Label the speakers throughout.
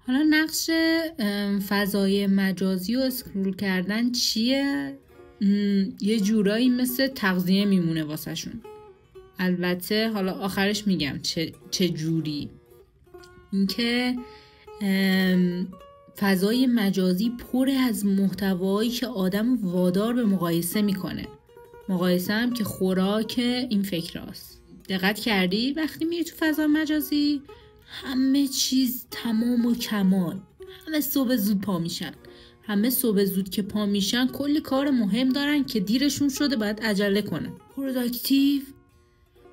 Speaker 1: حالا نقش فضای مجازی و اسکرول کردن چیه؟ یه جورایی مثل تغذیه میمونه واسه شون. البته حالا آخرش میگم چه جوری. اینکه فضای مجازی پر از محتوایی که آدم وادار به مقایسه میکنه. مقایسه هم که خوراک این فکراست. دقت کردی وقتی میری تو فضا مجازی همه چیز تمام و کمال، همه صبح زود پا میشن، همه صبح زود که پا میشن کلی کار مهم دارن که دیرشون شده باید عجله کنن. پروداکتیو،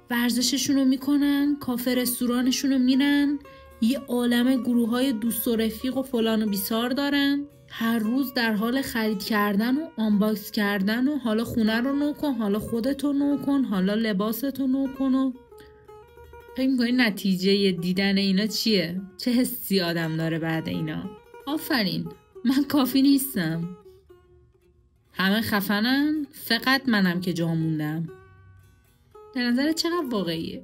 Speaker 1: ورزششون رو میکنن، کافه رستورانشون رو میرن، یه عالمه گروه های دوست و رفیق و فلان و بیسار دارن، هر روز در حال خرید کردن و آنباکس کردن و حالا خونه رو نو کن، حالا خودتو نو کن، حالا لباستو نو کن. و فکر می‌کنی نتیجه دیدن اینا چیه؟ چه حسی آدم داره بعد اینا؟ آفرین، من کافی نیستم، همه خفنن، فقط منم که جا موندم. به نظر چقدر واقعیه؟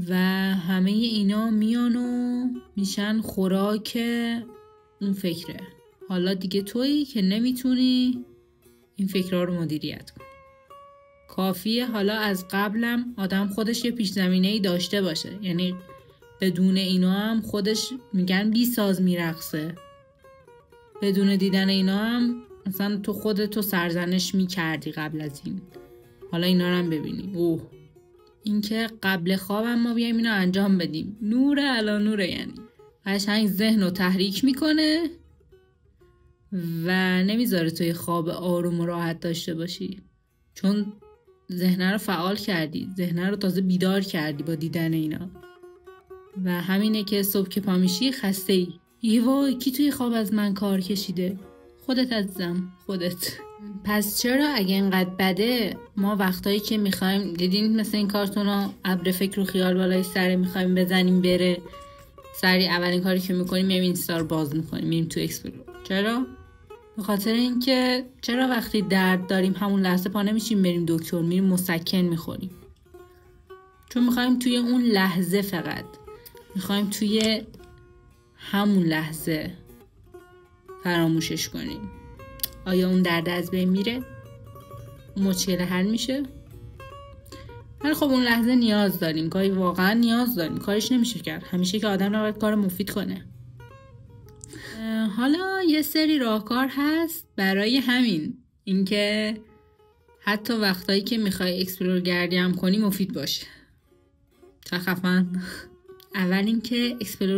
Speaker 1: و همه اینا میان و میشن خوراک اون فکره. حالا دیگه تویی که نمیتونی این فکرها رو مدیریت کن. کافیه حالا از قبلم آدم خودش یه پیش زمینه‌ای داشته باشه، یعنی بدون اینا هم خودش میگن بی ساز میرقصه. بدون دیدن اینا هم مثلا تو خودتو سرزنش میکردی قبل از این، حالا اینا رو هم ببینی. اوه، این که قبل خوابم ما بیایم اینو انجام بدیم، نور علا نوره. یعنی قشنگ ذهن رو تحریک میکنه و نمیذاره توی خواب آروم و راحت داشته باشی، چون ذهن رو فعال کردی، ذهن رو تازه بیدار کردی با دیدن اینا. و همینه که صبح که پا میشی خسته ای. یه وای کی توی خواب از من کار کشیده؟ خودت عزیزم، خودت. پس چرا اگه اینقدر بده ما وقتایی که میخوایم، دیدین مثل این کارتونا ابر فکر و خیال بالای سر میخوایم بزنیم بره، سری اولین کاری که میکنیم میریم اینستا رو باز میکنیم، میریم تو اکسپلور. چرا؟ به خاطر اینکه چرا وقتی درد داریم همون لحظه پا نمیشیم بریم دکتر، میریم مسکن میخوریم؟ چون میخوایم توی اون لحظه، فقط میخوایم توی همون لحظه فراموشش کنیم. آیا اون درد از بین میره؟ اون مشکل حل میشه؟ ولی خب اون لحظه نیاز داریم، گاهی واقعا نیاز داریم، کارش نمیشه کرد. همیشه که آدم باید کار مفید کنه. حالا یه سری راهکار هست برای همین، اینکه حتی وقتایی که میخوای اکسپلور گردی هم کنی مفید باشه. چه خفن. اول اینکه اکسپلور